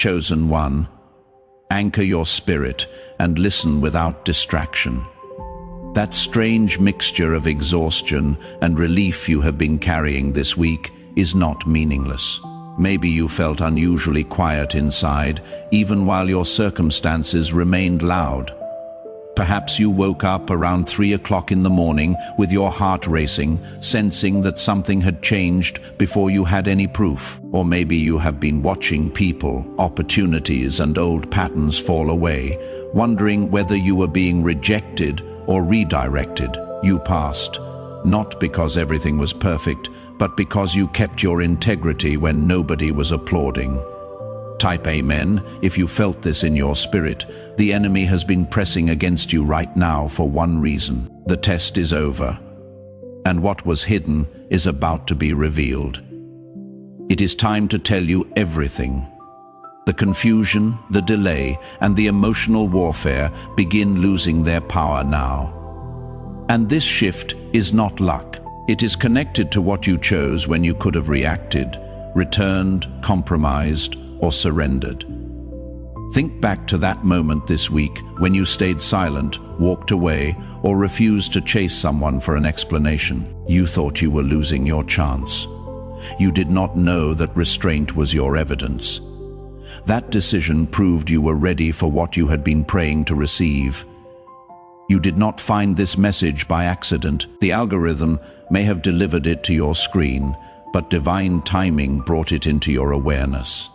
Chosen one, anchor your spirit and listen without distraction. That strange mixture of exhaustion and relief you have been carrying this week is not meaningless. Maybe you felt unusually quiet inside, even while your circumstances remained loud. Perhaps you woke up around 3 o'clock in the morning with your heart racing, sensing that something had changed before you had any proof. Or maybe you have been watching people, opportunities, and old patterns fall away, wondering whether you were being rejected or redirected. You passed, not because everything was perfect, but because you kept your integrity when nobody was applauding. Type Amen if you felt this in your spirit. The enemy has been pressing against you right now for one reason. The test is over, and what was hidden is about to be revealed. It is time to tell you everything. The confusion, the delay, and the emotional warfare begin losing their power now. And this shift is not luck. It is connected to what you chose when you could have reacted, returned, compromised, or surrendered. Think back to that moment this week when you stayed silent, walked away, or refused to chase someone for an explanation. You thought you were losing your chance. You did not know that restraint was your evidence. That decision proved you were ready for what you had been praying to receive. You did not find this message by accident. The algorithm may have delivered it to your screen, but divine timing brought it into your awareness.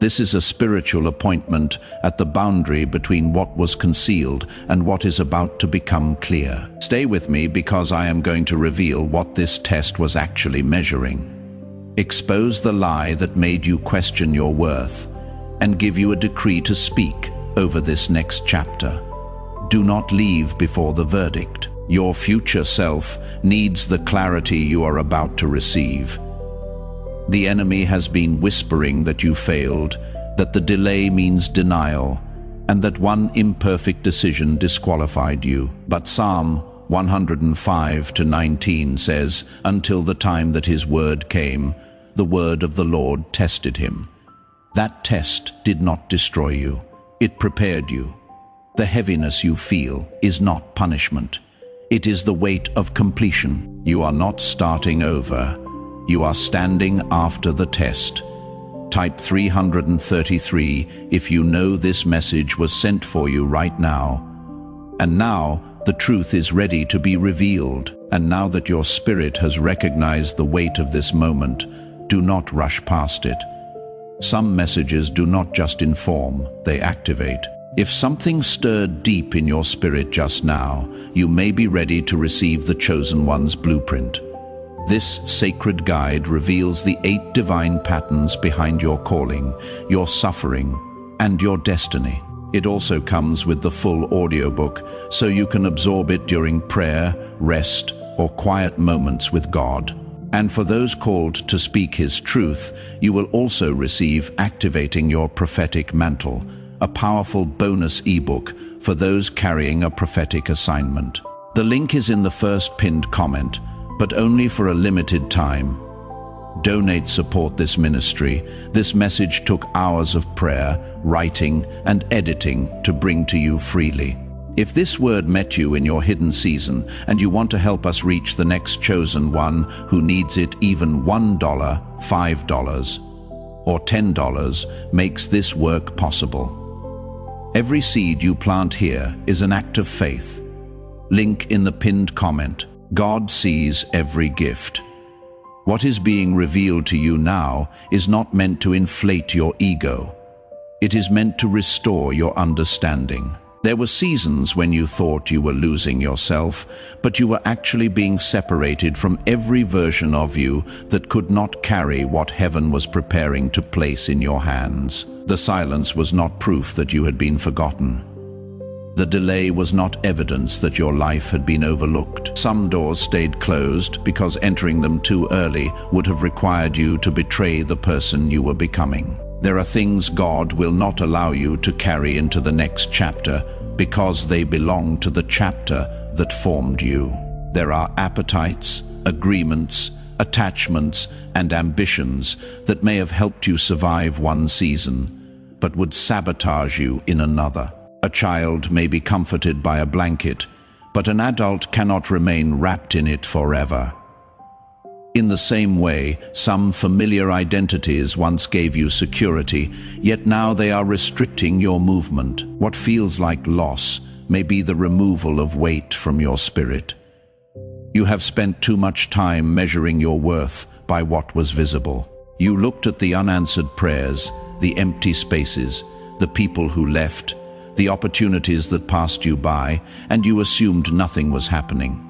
This is a spiritual appointment at the boundary between what was concealed and what is about to become clear. Stay with me because I am going to reveal what this test was actually measuring. Expose the lie that made you question your worth, and give you a decree to speak over this next chapter. Do not leave before the verdict. Your future self needs the clarity you are about to receive. The enemy has been whispering that you failed, that the delay means denial, and that one imperfect decision disqualified you. But Psalm 105:19 says, "Until the time that his word came, the word of the Lord tested him." That test did not destroy you. It prepared you. The heaviness you feel is not punishment. It is the weight of completion. You are not starting over. You are standing after the test. Type 333 if you know this message was sent for you right now. And now the truth is ready to be revealed. And now that your spirit has recognized the weight of this moment, do not rush past it. Some messages do not just inform, they activate. If something stirred deep in your spirit just now, you may be ready to receive the Chosen One's blueprint. This sacred guide reveals the 8 divine patterns behind your calling, your suffering, and your destiny. It also comes with the full audiobook, so you can absorb it during prayer, rest, or quiet moments with God. And for those called to speak His truth, you will also receive Activating Your Prophetic Mantle, a powerful bonus ebook for those carrying a prophetic assignment. The link is in the first pinned comment, but only for a limited time. Donate, support this ministry. This message took hours of prayer, writing, and editing to bring to you freely. If this word met you in your hidden season and you want to help us reach the next chosen one who needs it, even $1, $5, or $10 makes this work possible. Every seed you plant here is an act of faith. Link in the pinned comment. God sees every gift. What is being revealed to you now is not meant to inflate your ego. It is meant to restore your understanding. There were seasons when you thought you were losing yourself, but you were actually being separated from every version of you that could not carry what heaven was preparing to place in your hands. The silence was not proof that you had been forgotten. The delay was not evidence that your life had been overlooked. Some doors stayed closed because entering them too early would have required you to betray the person you were becoming. There are things God will not allow you to carry into the next chapter because they belong to the chapter that formed you. There are appetites, agreements, attachments, and ambitions that may have helped you survive one season, but would sabotage you in another. A child may be comforted by a blanket, but an adult cannot remain wrapped in it forever. In the same way, some familiar identities once gave you security, yet now they are restricting your movement. What feels like loss may be the removal of weight from your spirit. You have spent too much time measuring your worth by what was visible. You looked at the unanswered prayers, the empty spaces, the people who left, the opportunities that passed you by, and you assumed nothing was happening.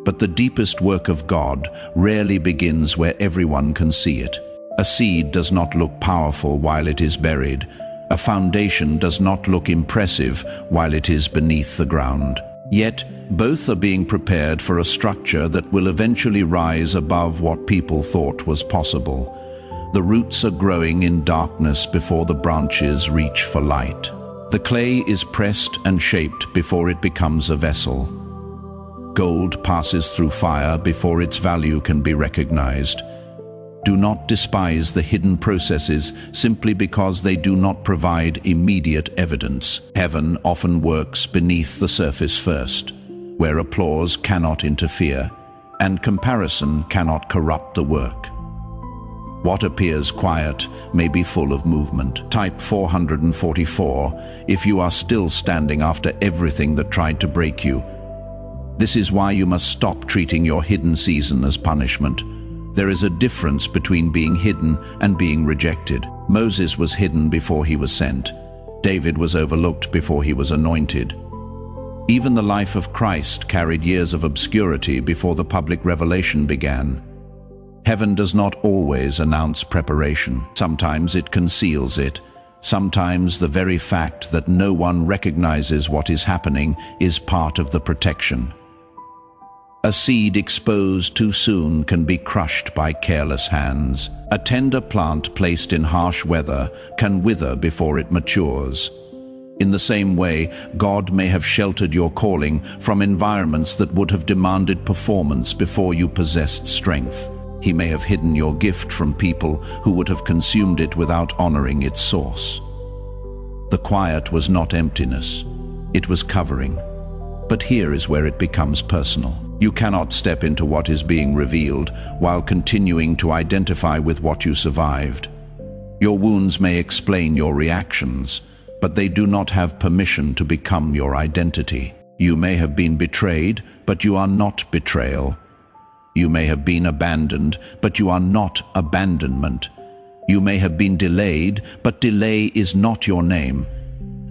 But the deepest work of God rarely begins where everyone can see it. A seed does not look powerful while it is buried. A foundation does not look impressive while it is beneath the ground. Yet, both are being prepared for a structure that will eventually rise above what people thought was possible. The roots are growing in darkness before the branches reach for light. The clay is pressed and shaped before it becomes a vessel. Gold passes through fire before its value can be recognized. Do not despise the hidden processes simply because they do not provide immediate evidence. Heaven often works beneath the surface first, where applause cannot interfere, and comparison cannot corrupt the work. What appears quiet may be full of movement. Type 444 if you are still standing after everything that tried to break you. This is why you must stop treating your hidden season as punishment. There is a difference between being hidden and being rejected. Moses was hidden before he was sent. David was overlooked before he was anointed. Even the life of Christ carried years of obscurity before the public revelation began. Heaven does not always announce preparation. Sometimes it conceals it. Sometimes the very fact that no one recognizes what is happening is part of the protection. A seed exposed too soon can be crushed by careless hands. A tender plant placed in harsh weather can wither before it matures. In the same way, God may have sheltered your calling from environments that would have demanded performance before you possessed strength. He may have hidden your gift from people who would have consumed it without honoring its source. The quiet was not emptiness, it was covering. But here is where it becomes personal. You cannot step into what is being revealed while continuing to identify with what you survived. Your wounds may explain your reactions, but they do not have permission to become your identity. You may have been betrayed, but you are not betrayal. You may have been abandoned, but you are not abandonment. You may have been delayed, but delay is not your name.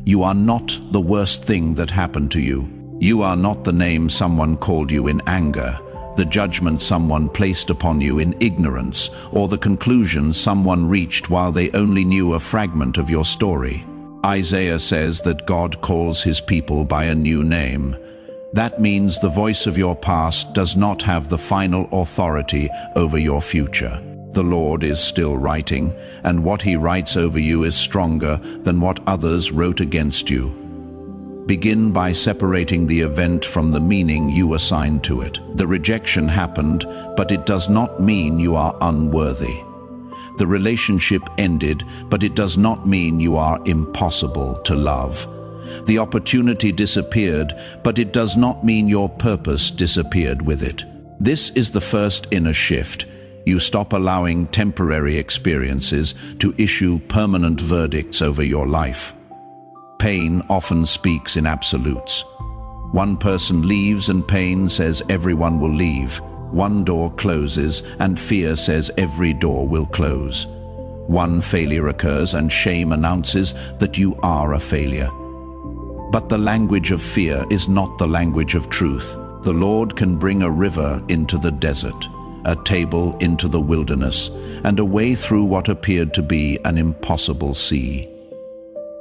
You are not the worst thing that happened to you. You are not the name someone called you in anger, the judgment someone placed upon you in ignorance, or the conclusion someone reached while they only knew a fragment of your story. Isaiah says that God calls his people by a new name. That means the voice of your past does not have the final authority over your future. The Lord is still writing, and what he writes over you is stronger than what others wrote against you. Begin by separating the event from the meaning you assigned to it. The rejection happened, but it does not mean you are unworthy. The relationship ended, but it does not mean you are impossible to love. The opportunity disappeared, but it does not mean your purpose disappeared with it. This is the first inner shift. You stop allowing temporary experiences to issue permanent verdicts over your life. Pain often speaks in absolutes. One person leaves and pain says everyone will leave. One door closes and fear says every door will close. One failure occurs and shame announces that you are a failure. But the language of fear is not the language of truth. The Lord can bring a river into the desert, a table into the wilderness, and a way through what appeared to be an impossible sea.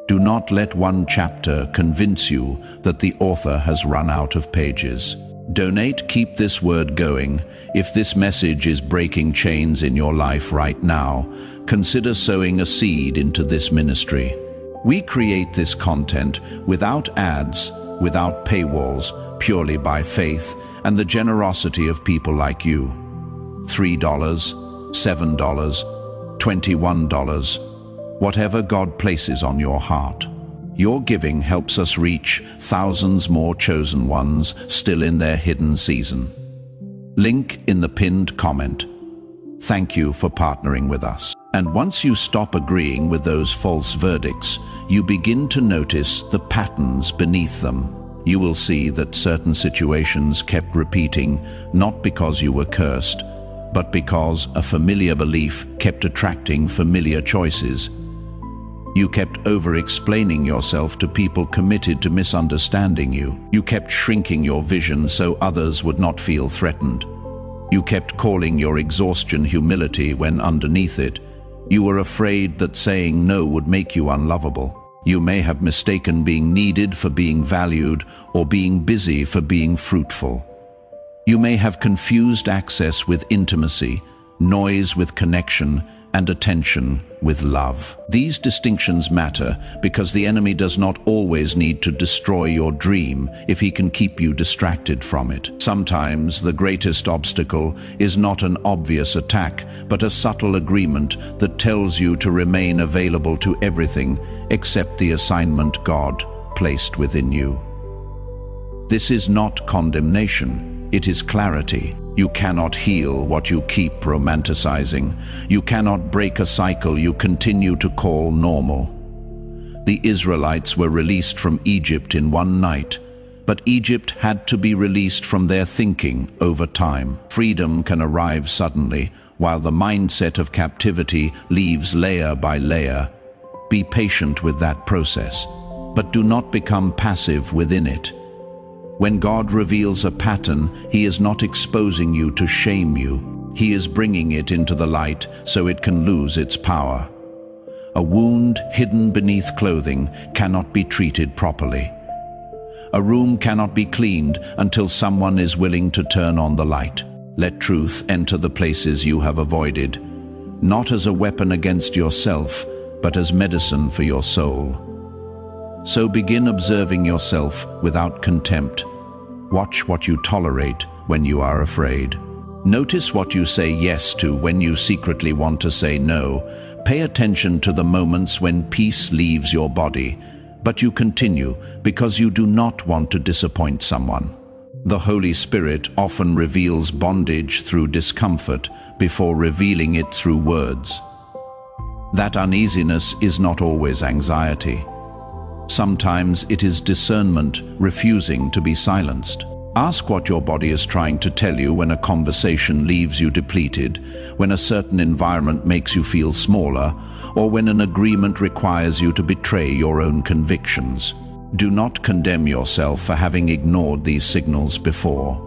Do not let one chapter convince you that the author has run out of pages. Donate, keep this word going. If this message is breaking chains in your life right now, consider sowing a seed into this ministry. We create this content without ads, without paywalls, purely by faith and the generosity of people like you. $3, $7, $21, whatever God places on your heart. Your giving helps us reach thousands more chosen ones still in their hidden season. Link in the pinned comment. Thank you for partnering with us. And once you stop agreeing with those false verdicts, you begin to notice the patterns beneath them. You will see that certain situations kept repeating, not because you were cursed, but because a familiar belief kept attracting familiar choices. You kept over-explaining yourself to people committed to misunderstanding you. You kept shrinking your vision so others would not feel threatened. You kept calling your exhaustion humility when underneath it, you were afraid that saying no would make you unlovable. You may have mistaken being needed for being valued or being busy for being fruitful. You may have confused access with intimacy, noise with connection, and attention with love. These distinctions matter because the enemy does not always need to destroy your dream if he can keep you distracted from it. Sometimes the greatest obstacle is not an obvious attack, but a subtle agreement that tells you to remain available to everything except the assignment God placed within you. This is not condemnation, it is clarity. You cannot heal what you keep romanticizing. You cannot break a cycle you continue to call normal. The Israelites were released from Egypt in one night, but Egypt had to be released from their thinking over time. Freedom can arrive suddenly, while the mindset of captivity leaves layer by layer. Be patient with that process, but do not become passive within it. When God reveals a pattern, He is not exposing you to shame you. He is bringing it into the light so it can lose its power. A wound hidden beneath clothing cannot be treated properly. A room cannot be cleaned until someone is willing to turn on the light. Let truth enter the places you have avoided, not as a weapon against yourself, but as medicine for your soul. So begin observing yourself without contempt. Watch what you tolerate when you are afraid. Notice what you say yes to when you secretly want to say no. Pay attention to the moments when peace leaves your body, but you continue because you do not want to disappoint someone. The Holy Spirit often reveals bondage through discomfort before revealing it through words. That uneasiness is not always anxiety. Sometimes it is discernment refusing to be silenced. Ask what your body is trying to tell you when a conversation leaves you depleted, when a certain environment makes you feel smaller, or when an agreement requires you to betray your own convictions. Do not condemn yourself for having ignored these signals before.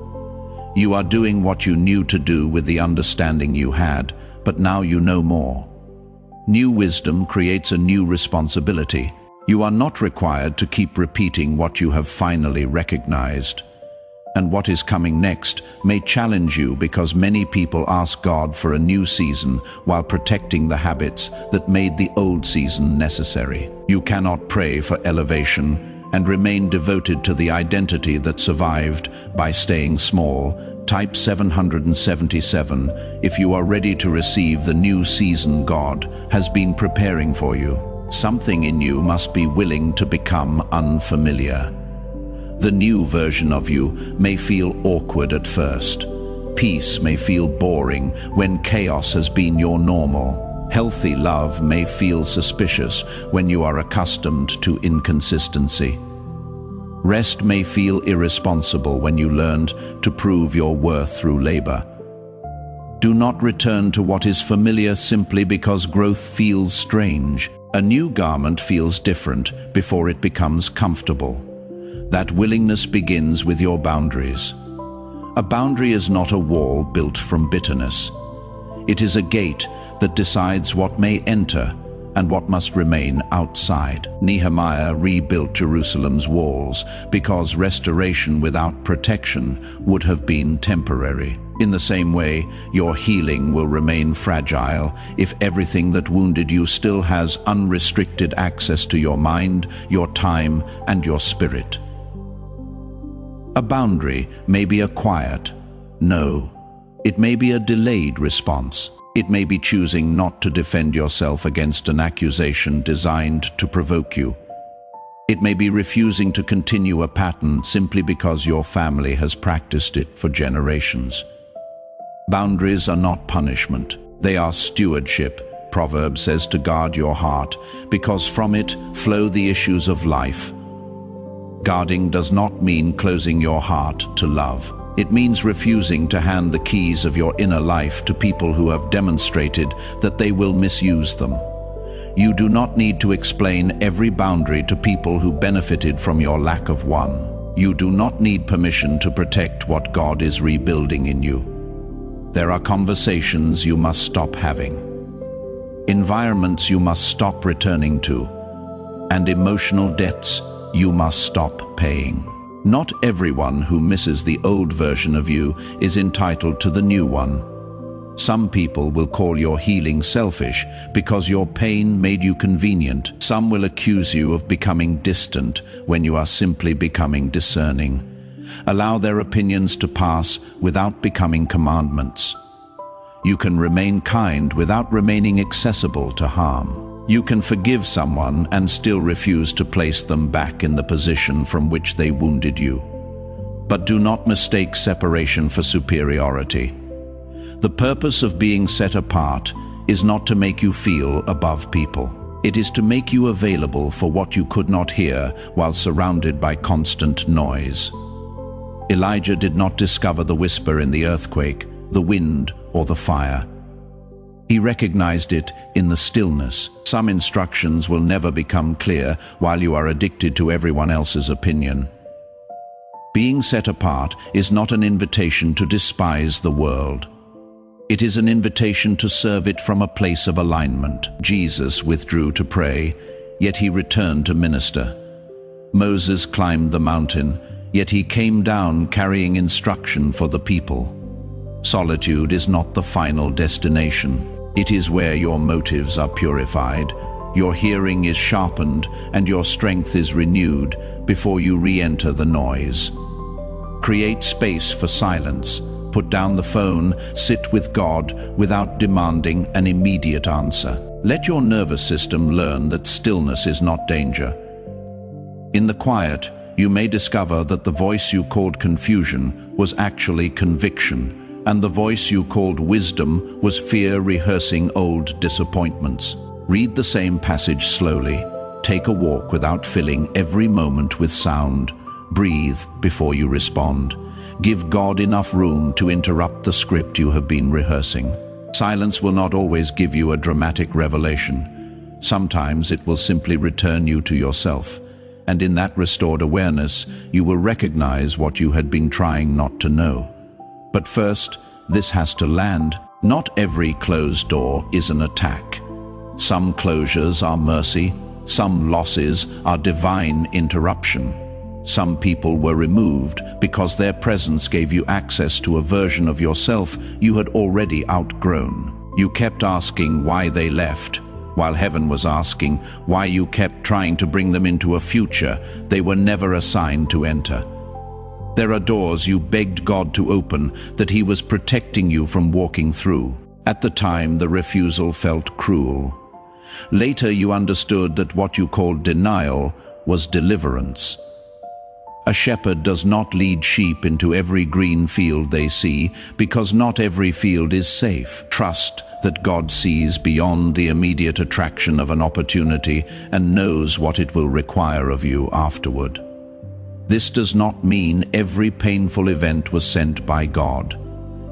You are doing what you knew to do with the understanding you had, but now you know more. New wisdom creates a new responsibility. You are not required to keep repeating what you have finally recognized. And what is coming next may challenge you because many people ask God for a new season while protecting the habits that made the old season necessary. You cannot pray for elevation and remain devoted to the identity that survived by staying small. Type 777 if you are ready to receive the new season God has been preparing for you. Something in you must be willing to become unfamiliar. The new version of you may feel awkward at first. Peace may feel boring when chaos has been your normal. Healthy love may feel suspicious when you are accustomed to inconsistency. Rest may feel irresponsible when you learned to prove your worth through labor. Do not return to what is familiar simply because growth feels strange. A new garment feels different before it becomes comfortable. That willingness begins with your boundaries. A boundary is not a wall built from bitterness. It is a gate that decides what may enter and what must remain outside. Nehemiah rebuilt Jerusalem's walls because restoration without protection would have been temporary. In the same way, your healing will remain fragile if everything that wounded you still has unrestricted access to your mind, your time, and your spirit. A boundary may be a quiet no, It may be a delayed response. It may be choosing not to defend yourself against an accusation designed to provoke you. It may be refusing to continue a pattern simply because your family has practiced it for generations. Boundaries are not punishment. They are stewardship. Proverbs says to guard your heart, because from it flow the issues of life. Guarding does not mean closing your heart to love. It means refusing to hand the keys of your inner life to people who have demonstrated that they will misuse them. You do not need to explain every boundary to people who benefited from your lack of one. You do not need permission to protect what God is rebuilding in you. There are conversations you must stop having, environments you must stop returning to, and emotional debts you must stop paying. Not everyone who misses the old version of you is entitled to the new one. Some people will call your healing selfish because your pain made you convenient. Some will accuse you of becoming distant when you are simply becoming discerning. Allow their opinions to pass without becoming commandments. You can remain kind without remaining accessible to harm. You can forgive someone and still refuse to place them back in the position from which they wounded you. But do not mistake separation for superiority. The purpose of being set apart is not to make you feel above people. It is to make you available for what you could not hear while surrounded by constant noise. Elijah did not discover the whisper in the earthquake, the wind, or the fire. He recognized it in the stillness. Some instructions will never become clear while you are addicted to everyone else's opinion. Being set apart is not an invitation to despise the world. It is an invitation to serve it from a place of alignment. Jesus withdrew to pray, yet he returned to minister. Moses climbed the mountain, yet he came down carrying instruction for the people. Solitude is not the final destination. It is where your motives are purified, your hearing is sharpened, and your strength is renewed before you re-enter the noise. Create space for silence. Put down the phone, sit with God without demanding an immediate answer. Let your nervous system learn that stillness is not danger. In the quiet, you may discover that the voice you called confusion was actually conviction, and the voice you called wisdom was fear rehearsing old disappointments. Read the same passage slowly. Take a walk without filling every moment with sound. Breathe before you respond. Give God enough room to interrupt the script you have been rehearsing. Silence will not always give you a dramatic revelation. Sometimes it will simply return you to yourself, and in that restored awareness, you will recognize what you had been trying not to know. But first, this has to land. Not every closed door is an attack. Some closures are mercy, some losses are divine interruption. Some people were removed because their presence gave you access to a version of yourself you had already outgrown. You kept asking why they left, while heaven was asking why you kept trying to bring them into a future they were never assigned to enter. There are doors you begged God to open that He was protecting you from walking through. At the time, the refusal felt cruel. Later, you understood that what you called denial was deliverance. A shepherd does not lead sheep into every green field they see, because not every field is safe. Trust that God sees beyond the immediate attraction of an opportunity and knows what it will require of you afterward. This does not mean every painful event was sent by God.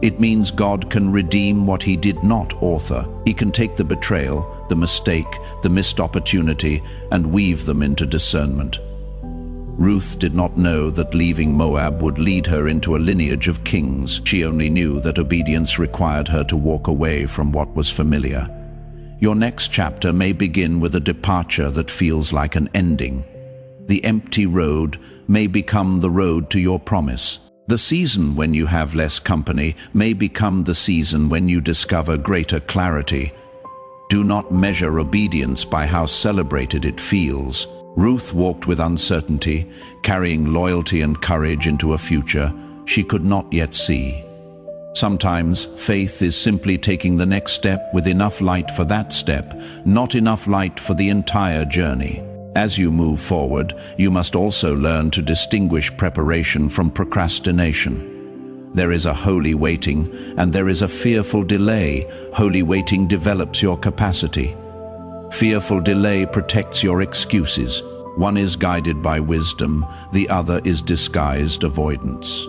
It means God can redeem what He did not author. He can take the betrayal, the mistake, the missed opportunity, and weave them into discernment. Ruth did not know that leaving Moab would lead her into a lineage of kings. She only knew that obedience required her to walk away from what was familiar. Your next chapter may begin with a departure that feels like an ending. The empty road may become the road to your promise. The season when you have less company may become the season when you discover greater clarity. Do not measure obedience by how celebrated it feels. Ruth walked with uncertainty, carrying loyalty and courage into a future she could not yet see. Sometimes faith is simply taking the next step with enough light for that step, not enough light for the entire journey. As you move forward, you must also learn to distinguish preparation from procrastination. There is a holy waiting, and there is a fearful delay. Holy waiting develops your capacity. Fearful delay protects your excuses. One is guided by wisdom, the other is disguised avoidance.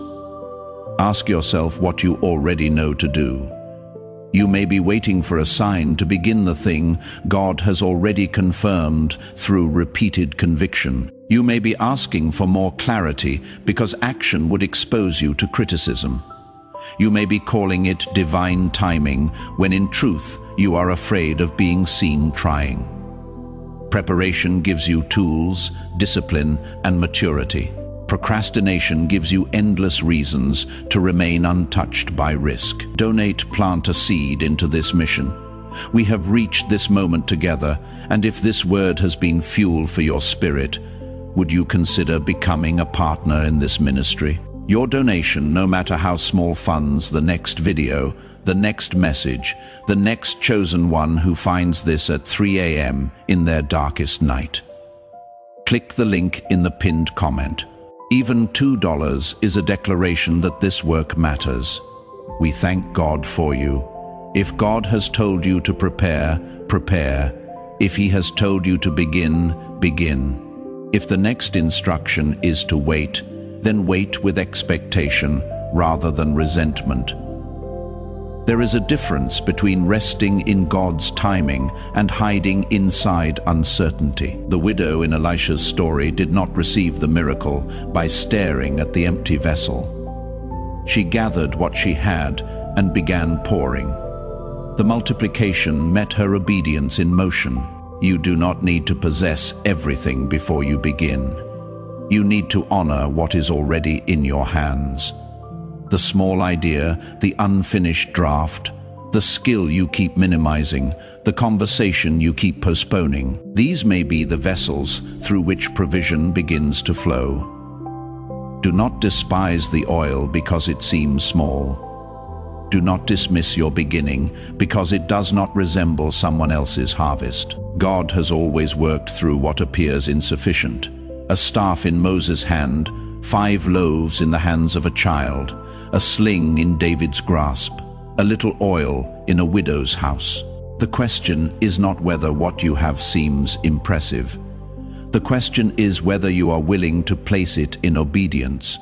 Ask yourself what you already know to do. You may be waiting for a sign to begin the thing God has already confirmed through repeated conviction. You may be asking for more clarity because action would expose you to criticism. You may be calling it divine timing when in truth you are afraid of being seen trying. Preparation gives you tools, discipline, and maturity. Procrastination gives you endless reasons to remain untouched by risk. Donate, plant a seed into this mission. We have reached this moment together, and if this word has been fuel for your spirit, would you consider becoming a partner in this ministry? Your donation, no matter how small, funds the next video, the next message, the next chosen one who finds this at 3 a.m. in their darkest night. Click the link in the pinned comment. Even $2 is a declaration that this work matters. We thank God for you. If God has told you to prepare, prepare. If He has told you to begin, begin. If the next instruction is to wait, then wait with expectation rather than resentment. There is a difference between resting in God's timing and hiding inside uncertainty. The widow in Elisha's story did not receive the miracle by staring at the empty vessel. She gathered what she had and began pouring. The multiplication met her obedience in motion. You do not need to possess everything before you begin. You need to honor what is already in your hands. The small idea, the unfinished draft, the skill you keep minimizing, the conversation you keep postponing. These may be the vessels through which provision begins to flow. Do not despise the oil because it seems small. Do not dismiss your beginning because it does not resemble someone else's harvest. God has always worked through what appears insufficient. A staff in Moses' hand, 5 loaves in the hands of a child, a sling in David's grasp, a little oil in a widow's house. The question is not whether what you have seems impressive. The question is whether you are willing to place it in obedience.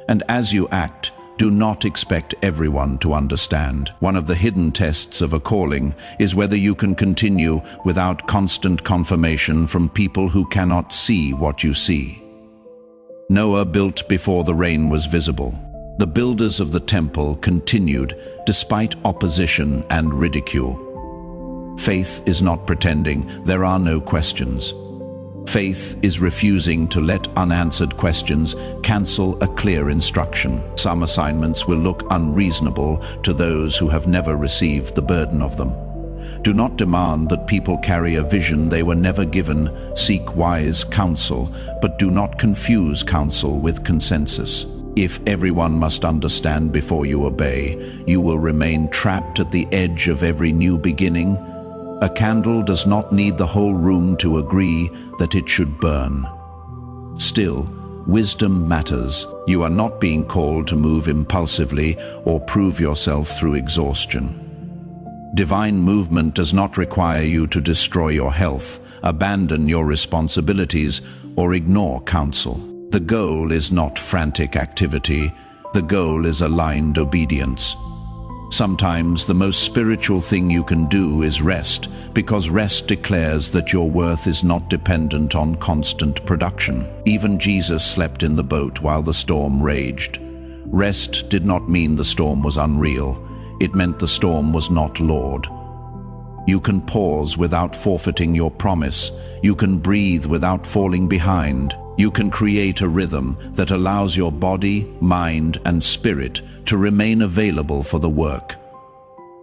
And as you act, do not expect everyone to understand. One of the hidden tests of a calling is whether you can continue without constant confirmation from people who cannot see what you see. Noah built before the rain was visible. The builders of the temple continued despite opposition and ridicule. Faith is not pretending there are no questions. Faith is refusing to let unanswered questions cancel a clear instruction. Some assignments will look unreasonable to those who have never received the burden of them. Do not demand that people carry a vision they were never given. Seek wise counsel, but do not confuse counsel with consensus. If everyone must understand before you obey, you will remain trapped at the edge of every new beginning. A candle does not need the whole room to agree that it should burn. Still, wisdom matters. You are not being called to move impulsively or prove yourself through exhaustion. Divine movement does not require you to destroy your health, abandon your responsibilities, or ignore counsel. The goal is not frantic activity. The goal is aligned obedience. Sometimes the most spiritual thing you can do is rest, because rest declares that your worth is not dependent on constant production. Even Jesus slept in the boat while the storm raged. Rest did not mean the storm was unreal. It meant the storm was not Lord. You can pause without forfeiting your promise. You can breathe without falling behind. You can create a rhythm that allows your body, mind, and spirit to remain available for the work.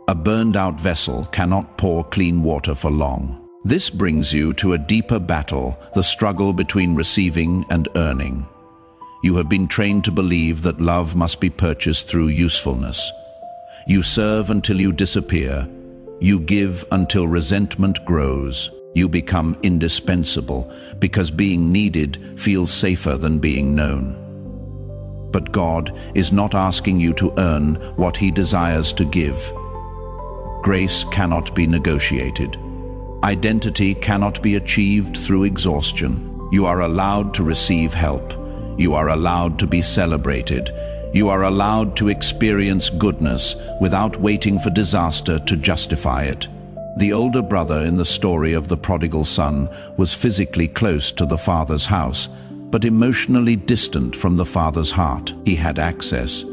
A burned-out vessel cannot pour clean water for long. This brings you to a deeper battle, the struggle between receiving and earning. You have been trained to believe that love must be purchased through usefulness. You serve until you disappear. You give until resentment grows. You become indispensable because being needed feels safer than being known. But God is not asking you to earn what He desires to give. Grace cannot be negotiated. Identity cannot be achieved through exhaustion. You are allowed to receive help. You are allowed to be celebrated. You are allowed to experience goodness without waiting for disaster to justify it. The older brother in the story of the prodigal son was physically close to the father's house, but emotionally distant from the father's heart. He had access,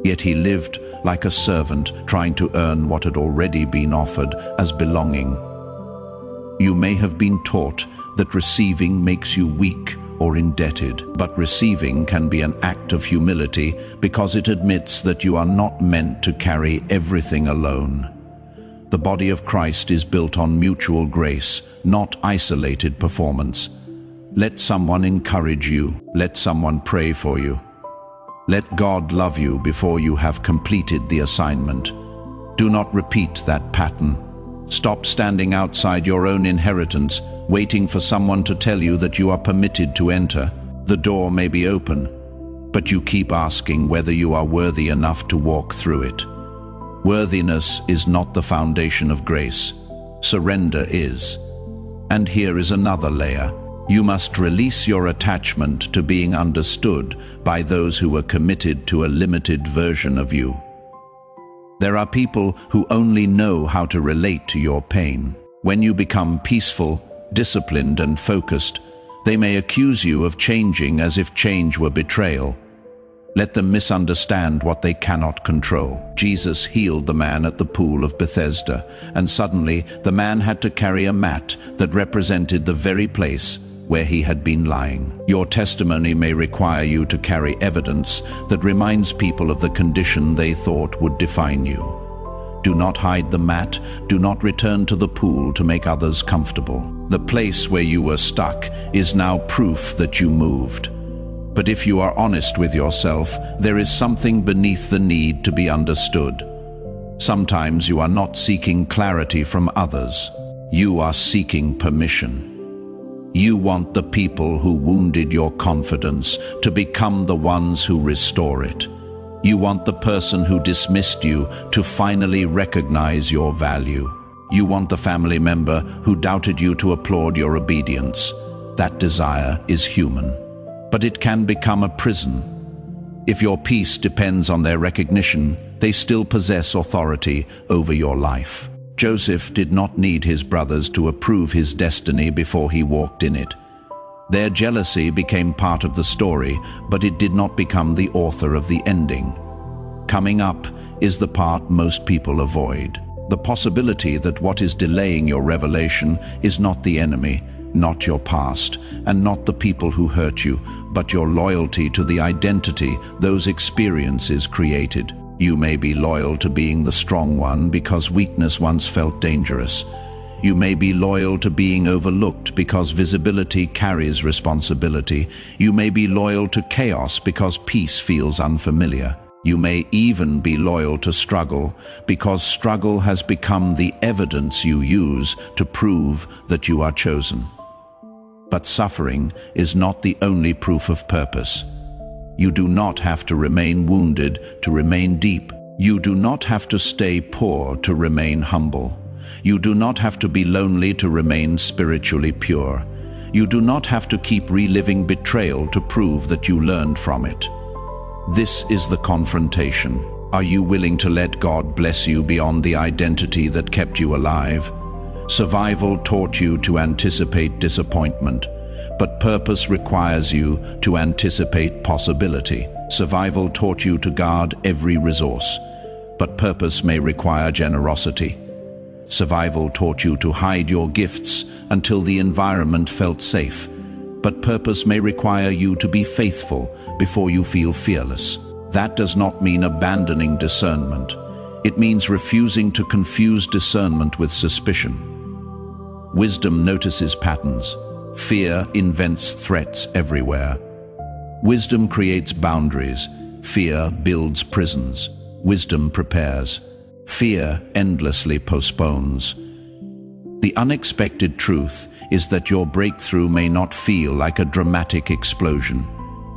yet he lived like a servant trying to earn what had already been offered as belonging. You may have been taught that receiving makes you weak or indebted, but receiving can be an act of humility because it admits that you are not meant to carry everything alone. The body of Christ is built on mutual grace, not isolated performance. Let someone encourage you. Let someone pray for you. Let God love you before you have completed the assignment. Do not repeat that pattern. Stop standing outside your own inheritance, waiting for someone to tell you that you are permitted to enter. The door may be open, but you keep asking whether you are worthy enough to walk through it. Worthiness is not the foundation of grace. Surrender is. And here is another layer. You must release your attachment to being understood by those who are committed to a limited version of you. There are people who only know how to relate to your pain. When you become peaceful, disciplined, and focused, they may accuse you of changing as if change were betrayal. Let them misunderstand what they cannot control. Jesus healed the man at the pool of Bethesda, and suddenly the man had to carry a mat that represented the very place where he had been lying. Your testimony may require you to carry evidence that reminds people of the condition they thought would define you. Do not hide the mat. Do not return to the pool to make others comfortable. The place where you were stuck is now proof that you moved. But if you are honest with yourself, there is something beneath the need to be understood. Sometimes you are not seeking clarity from others. You are seeking permission. You want the people who wounded your confidence to become the ones who restore it. You want the person who dismissed you to finally recognize your value. You want the family member who doubted you to applaud your obedience. That desire is human, but it can become a prison. If your peace depends on their recognition, they still possess authority over your life. Joseph did not need his brothers to approve his destiny before he walked in it. Their jealousy became part of the story, but it did not become the author of the ending. Coming up is the part most people avoid. The possibility that what is delaying your revelation is not the enemy, not your past, and not the people who hurt you, but your loyalty to the identity those experiences created. You may be loyal to being the strong one because weakness once felt dangerous. You may be loyal to being overlooked because visibility carries responsibility. You may be loyal to chaos because peace feels unfamiliar. You may even be loyal to struggle because struggle has become the evidence you use to prove that you are chosen. But suffering is not the only proof of purpose. You do not have to remain wounded to remain deep. You do not have to stay poor to remain humble. You do not have to be lonely to remain spiritually pure. You do not have to keep reliving betrayal to prove that you learned from it. This is the confrontation. Are you willing to let God bless you beyond the identity that kept you alive? Survival taught you to anticipate disappointment, but purpose requires you to anticipate possibility. Survival taught you to guard every resource, but purpose may require generosity. Survival taught you to hide your gifts until the environment felt safe, but purpose may require you to be faithful before you feel fearless. That does not mean abandoning discernment. It means refusing to confuse discernment with suspicion. Wisdom notices patterns. Fear invents threats everywhere. Wisdom creates boundaries. Fear builds prisons. wisdom prepares. Fear endlessly postpones. The unexpected truth is that your breakthrough may not feel like a dramatic explosion.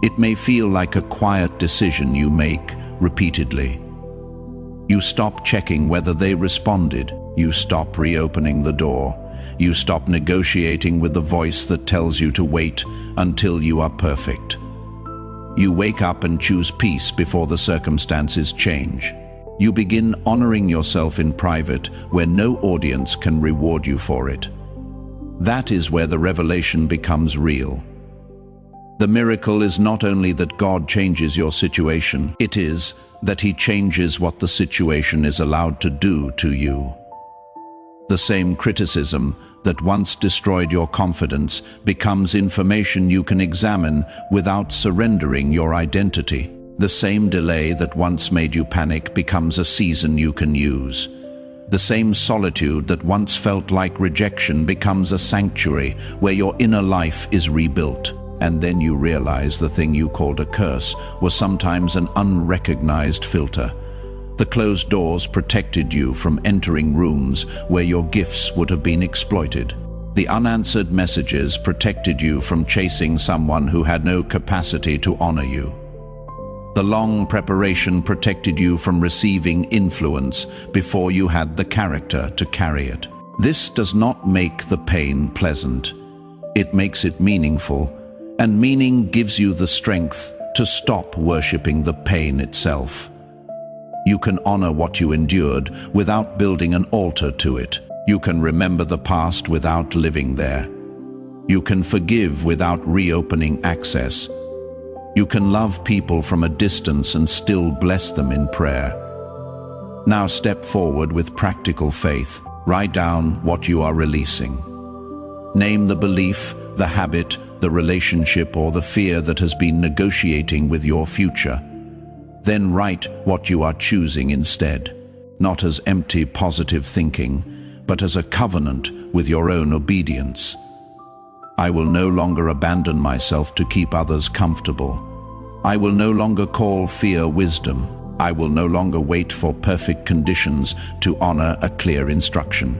It may feel like a quiet decision you make repeatedly. You stop checking whether they responded. You stop reopening the door. You stop negotiating with the voice that tells you to wait until you are perfect. You wake up and choose peace before the circumstances change. You begin honoring yourself in private where no audience can reward you for it. That is where the revelation becomes real. The miracle is not only that God changes your situation, it is that He changes what the situation is allowed to do to you. The same criticism that once destroyed your confidence becomes information you can examine without surrendering your identity. The same delay that once made you panic becomes a season you can use. The same solitude that once felt like rejection becomes a sanctuary where your inner life is rebuilt. And then you realize the thing you called a curse was sometimes an unrecognized filter. The closed doors protected you from entering rooms where your gifts would have been exploited. The unanswered messages protected you from chasing someone who had no capacity to honor you. The long preparation protected you from receiving influence before you had the character to carry it. This does not make the pain pleasant. It makes it meaningful, and meaning gives you the strength to stop worshipping the pain itself. You can honor what you endured without building an altar to it. You can remember the past without living there. You can forgive without reopening access. You can love people from a distance and still bless them in prayer. Now step forward with practical faith. Write down what you are releasing. Name the belief, the habit, the relationship, or the fear that has been negotiating with your future. Then write what you are choosing instead, not as empty positive thinking, but as a covenant with your own obedience. I will no longer abandon myself to keep others comfortable. I will no longer call fear wisdom. I will no longer wait for perfect conditions to honor a clear instruction.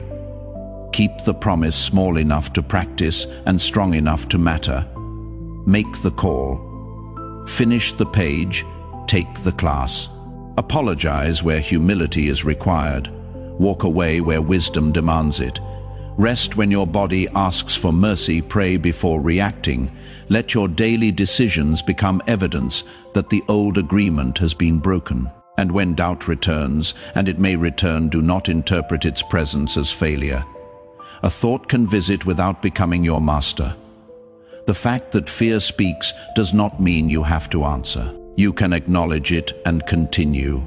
Keep the promise small enough to practice and strong enough to matter. Make the call. Finish the page. Take the class. Apologize where humility is required. Walk away where wisdom demands it. Rest when your body asks for mercy. Pray before reacting. Let your daily decisions become evidence that the old agreement has been broken. And when doubt returns, and it may return, do not interpret its presence as failure. A thought can visit without becoming your master. The fact that fear speaks does not mean you have to answer. You can acknowledge it and continue.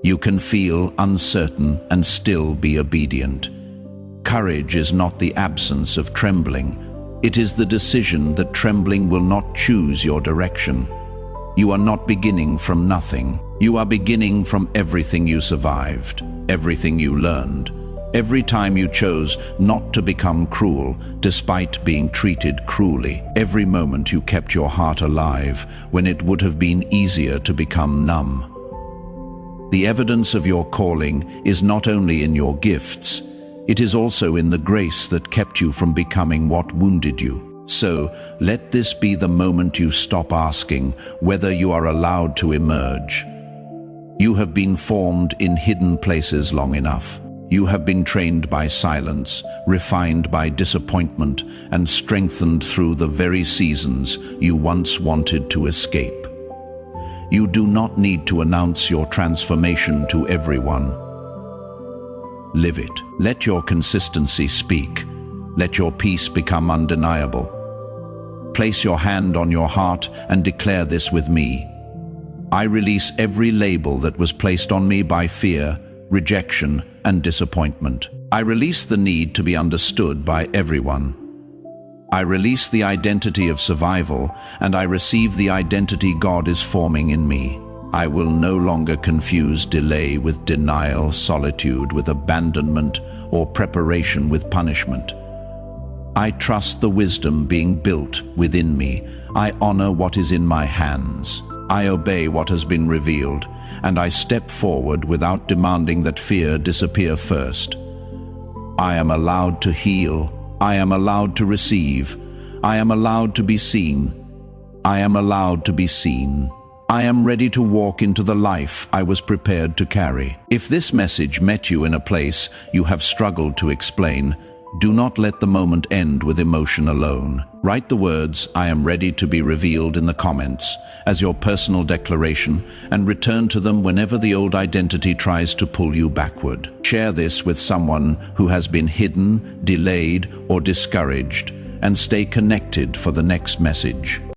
You can feel uncertain and still be obedient. Courage is not the absence of trembling. It is the decision that trembling will not choose your direction. You are not beginning from nothing. You are beginning from everything you survived, everything you learned, every time you chose not to become cruel despite being treated cruelly, every moment you kept your heart alive when it would have been easier to become numb. The evidence of your calling is not only in your gifts, it is also in the grace that kept you from becoming what wounded you. So, let this be the moment you stop asking whether you are allowed to emerge. You have been formed in hidden places long enough. You have been trained by silence, refined by disappointment, and strengthened through the very seasons you once wanted to escape. You do not need to announce your transformation to everyone. Live it. Let your consistency speak. Let your peace become undeniable. Place your hand on your heart and declare this with me. I release every label that was placed on me by fear, rejection, and disappointment. I release the need to be understood by everyone. I release the identity of survival, and I receive the identity God is forming in me. I will no longer confuse delay with denial, solitude with abandonment, or preparation with punishment. I trust the wisdom being built within me. I honor what is in my hands. I obey what has been revealed, and I step forward without demanding that fear disappear first. I am allowed to heal. I am allowed to receive. I am allowed to be seen. I am allowed to be seen. I am ready to walk into the life I was prepared to carry. If this message met you in a place you have struggled to explain, do not let the moment end with emotion alone. Write the words, "I am ready to be revealed" in the comments as your personal declaration, and return to them whenever the old identity tries to pull you backward. Share this with someone who has been hidden, delayed, or discouraged, and stay connected for the next message.